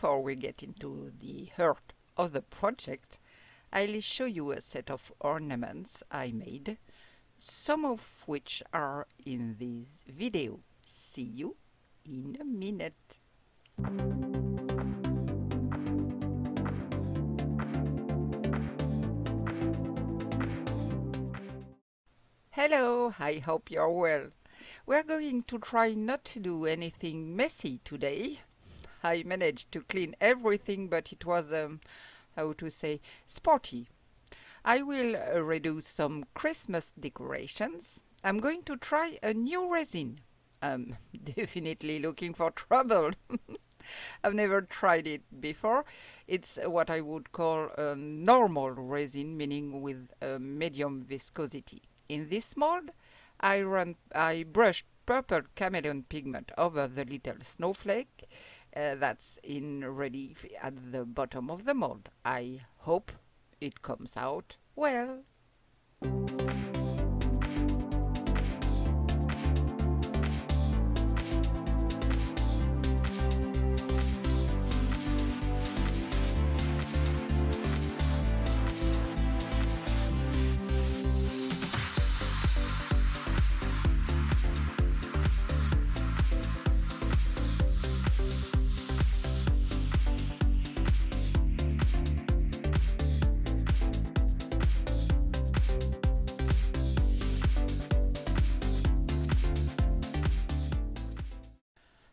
before we get into the heart of the project, I'll show you a set of ornaments I made, some of which are in this video. See you in a minute. Hello, I hope you're well. We're going to try not to do anything messy today. I managed to clean everything, but it was, how to say, sporty. I will redo some Christmas decorations. I'm going to try a new resin. I'm definitely looking for trouble. I've never tried it before. It's what I would call a normal resin, meaning with a medium viscosity. In this mold, I brushed purple Chameleon pigment over the little snowflake that's in relief at the bottom of the mold. I hope it comes out well.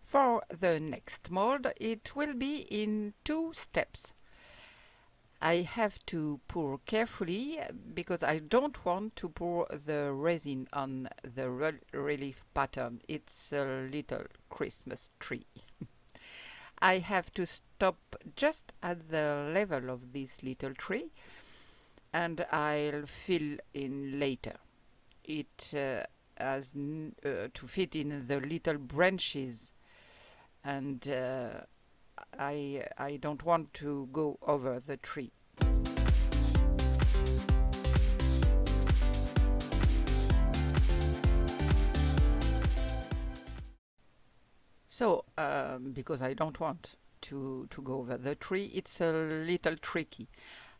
For the next mold, it will be in 2 steps. I have to pour carefully because I don't want to pour the resin on the relief pattern. It's a little Christmas tree. I have to stop just at the level of this little tree, and I'll fill in later. It has to fit in the little branches, and I don't want to go over the tree. So, because I don't want to go over the tree, it's a little tricky.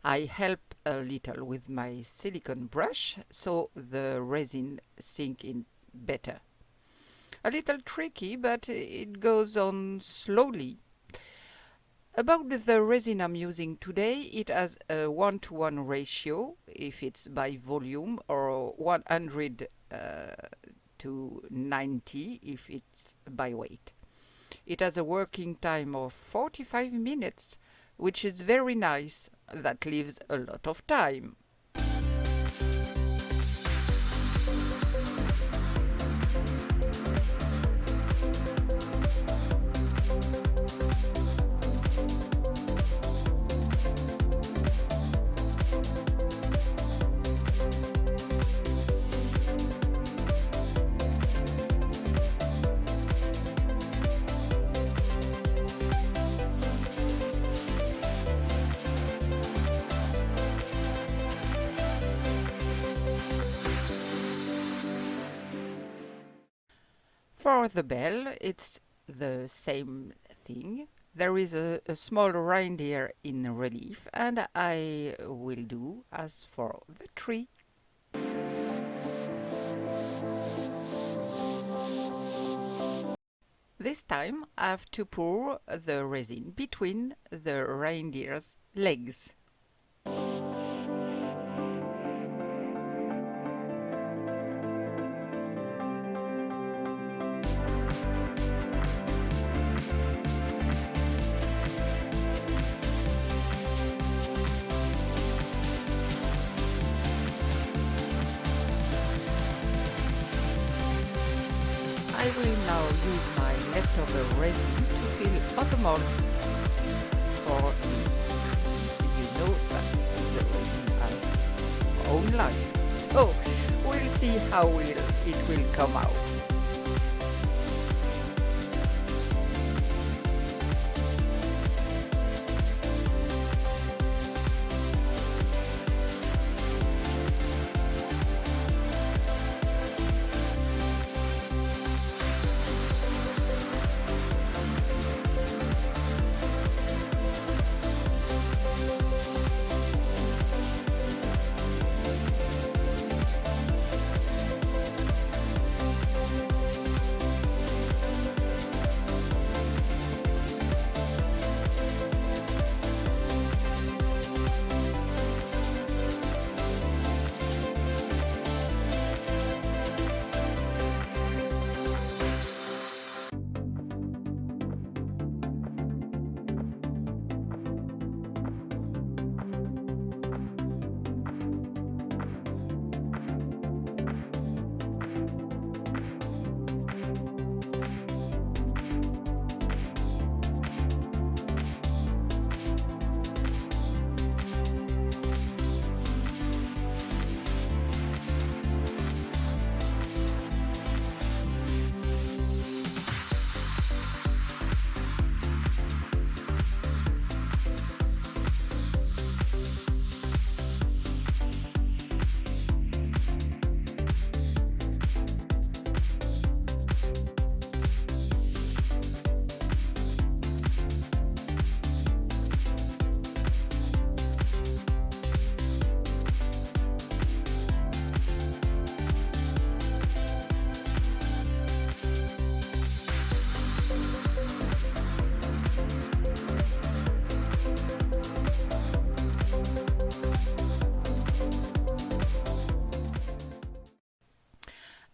I help a little with my silicone brush so the resin sink in better. A little tricky, but it goes on slowly. About the resin I'm using today, it has a 1:1 ratio if it's by volume, or 100 to 90 if it's by weight. It has a working time of 45 minutes, which is very nice. That leaves a lot of time. For the bell, it's the same thing. There is a small reindeer in relief, and I will do as for the tree. This time I have to pour the resin between the reindeer's legs. I will now use my leftover resin to fill other molds for this tree. You know that the resin has its own life, so we'll see how it will come out.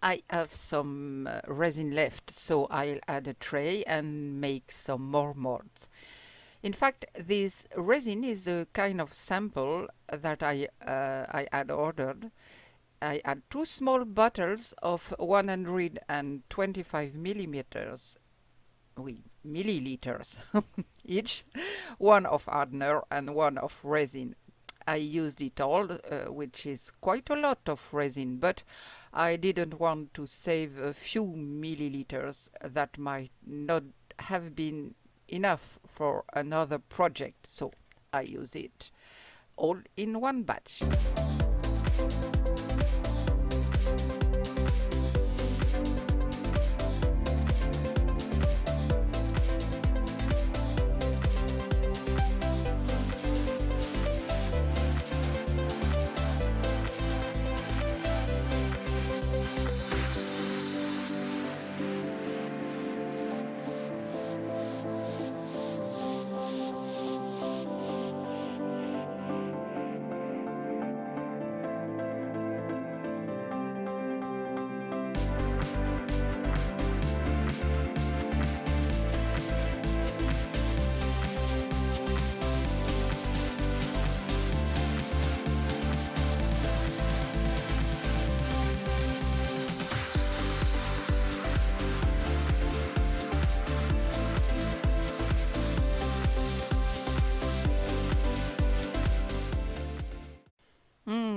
I have some resin left, so I'll add a tray and make some more molds. In fact, this resin is a kind of sample that I had ordered. I had two small bottles of 125 millimeters, oui, milliliters each, one of hardener and one of resin. I used it all, which is quite a lot of resin, but I didn't want to save a few milliliters that might not have been enough for another project, so I use it all in one batch.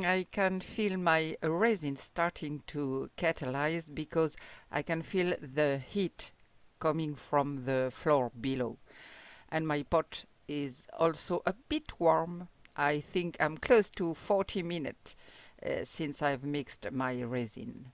I can feel my resin starting to catalyze because I can feel the heat coming from the floor below. And my pot is also a bit warm. I think I'm close to 40 minutes since I've mixed my resin.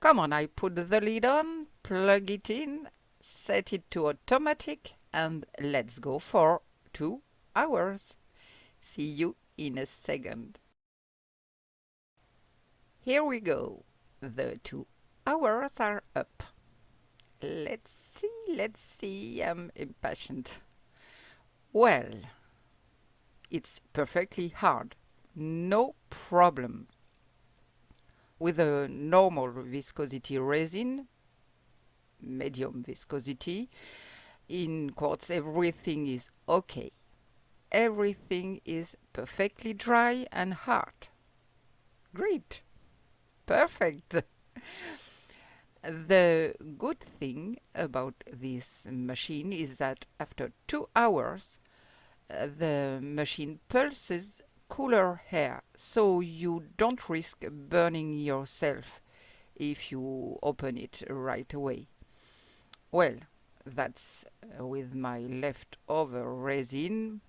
Come on, I put the lid on, plug it in, set it to automatic, and let's go for 2 hours. See you in a second. Here we go. The 2 hours are up. Let's see, I'm impatient. Well, it's perfectly hard. No problem. With a normal viscosity resin, medium viscosity, in quotes, everything is okay. Everything is perfectly dry and hard. Great. Perfect. The good thing about this machine is that after 2 hours, the machine pulses cooler air, so you don't risk burning yourself if you open it right away. Well, that's with my leftover resin,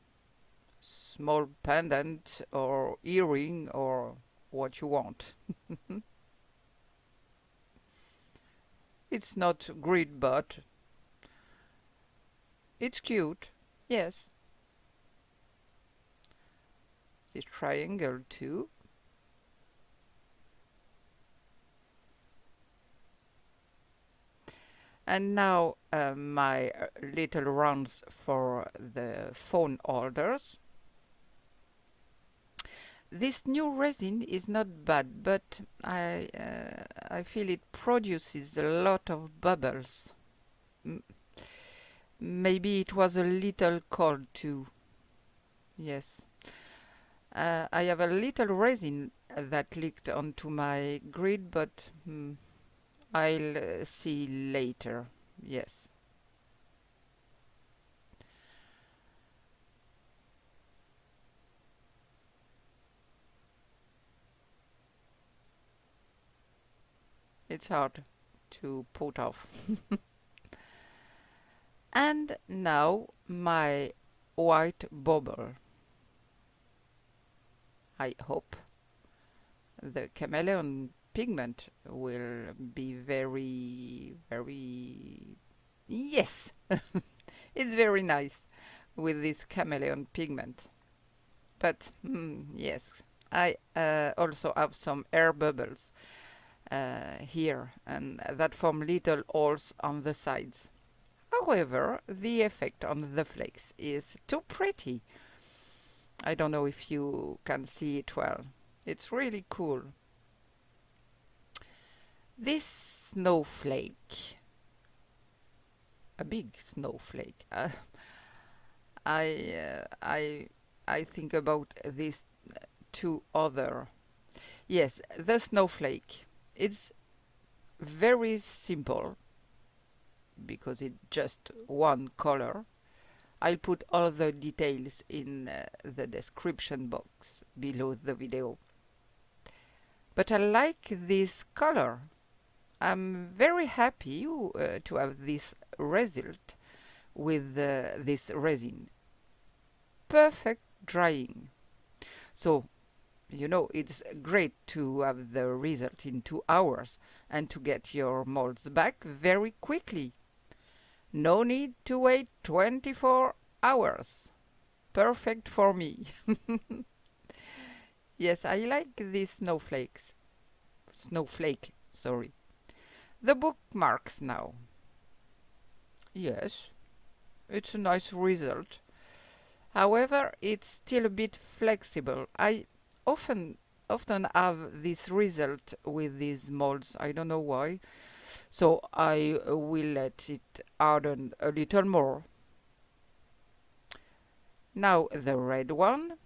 small pendant or earring or what you want. It's not great, but it's cute. Yes, this triangle too. And now my little rounds for the phone holders. This new resin is not bad, but I feel it produces a lot of bubbles. M- Maybe it was a little cold too. Yes. I have a little resin that leaked onto my grid, but I'll see later. Yes. It's hard to put off. And now my white bubble. I hope the Chameleon pigment will be very. Yes, it's very nice with this Chameleon pigment. But yes, I also have some air bubbles here, and that form little holes on the sides. However, the effect on the flakes is too pretty. I don't know if you can see it well. It's really cool. This snowflake, a big snowflake. I, uh, I, I think about these two other. Yes, the snowflake. It's very simple because it's just one color. I'll put all the details in the description box below the video. But I like this color. I'm very happy to have this result with this resin. Perfect drying. So, it's great to have the result in 2 hours and to get your molds back very quickly. No need to wait 24 hours. Perfect for me. Yes, I like these snowflakes. Snowflake, sorry. The bookmarks now. Yes, it's a nice result. However, it's still a bit flexible. I often often have this result with these molds. I don't know why. So I will let it harden a little more. Now the red one.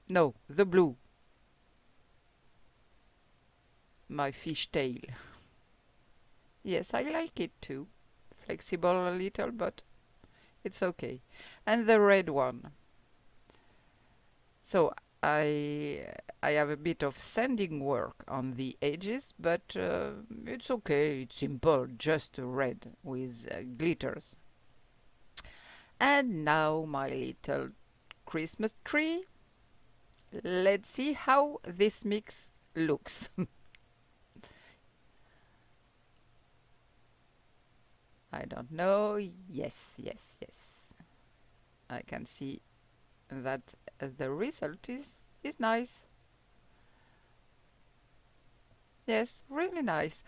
No, the blue. My fish tail. Yes, I like it too. Flexible a little, but it's okay. And the red one. So I have a bit of sanding work on the edges, but it's okay. It's simple, just red with glitters. And now my little Christmas tree. Let's see how this mix looks. I don't know. Yes, yes, yes. I can see that the result is nice. Yes, really nice.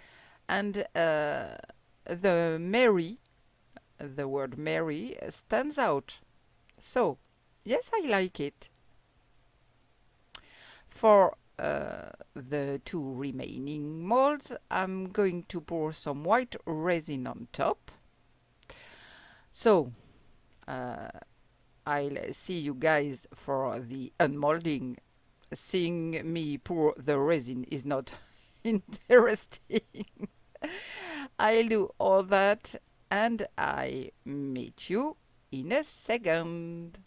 And the word Mary stands out. So, yes, I like it. For the two remaining molds, I'm going to pour some white resin on top. So, uh, I'll see you guys for the unmolding. Seeing me pour the resin is not interesting. I'll do all that and I meet you in a second.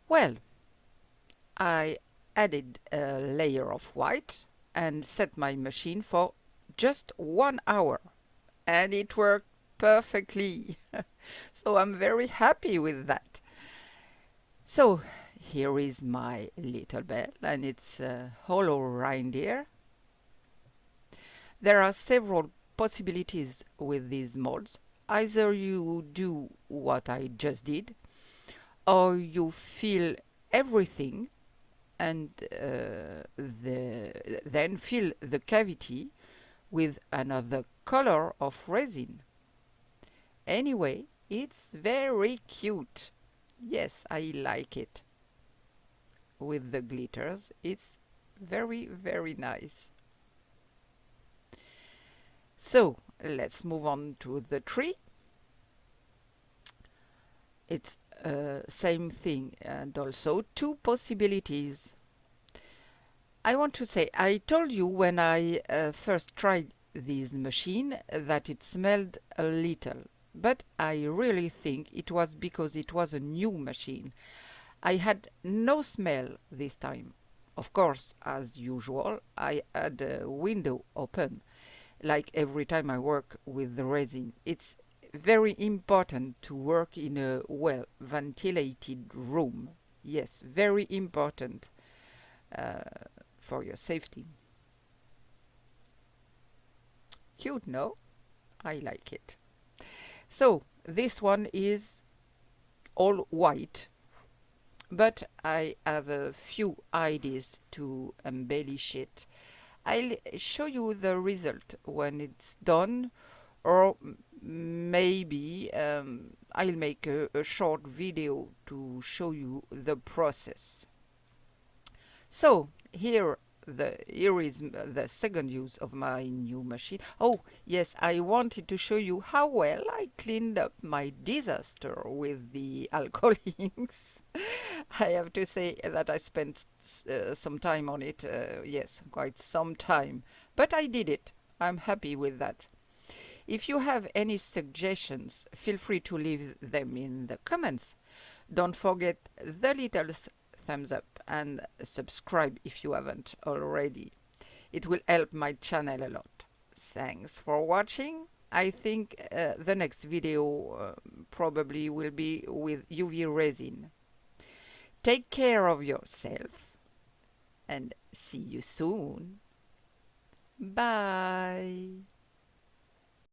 Well, I added a layer of white and set my machine for just 1 hour and it worked perfectly. So I'm very happy with that. So here is my little bell and its hollow reindeer. There are several possibilities with these molds. Either you do what I just did, or you fill everything and then fill the cavity with another color of resin. Anyway, it's very cute. Yes, I like it. With the glitters, it's very, very nice. So, let's move on to the tree. It's same thing, and also two possibilities. I want to say, I told you when I first tried this machine that it smelled a little, but I really think it was because it was a new machine. I had no smell this time. Of course, as usual, I had a window open, like every time I work with the resin. It's very important to work in a well ventilated room. Yes, very important uh, for your safety. Cute, no? I like it. So, this one is all white, but I have a few ideas to embellish it. I'll show you the result when it's done, or maybe I'll make a short video to show you the process. So here is the second use of my new machine. Oh yes, I wanted to show you how well I cleaned up my disaster with the alcohol inks. I have to say that I spent some time on it. Yes, quite some time, but I did it. I'm happy with that. If you have any suggestions, feel free to leave them in the comments. Don't forget the little thumbs up and subscribe if you haven't already. It will help my channel a lot. Thanks for watching. I think the next video probably will be with UV resin. Take care of yourself and see you soon. Bye.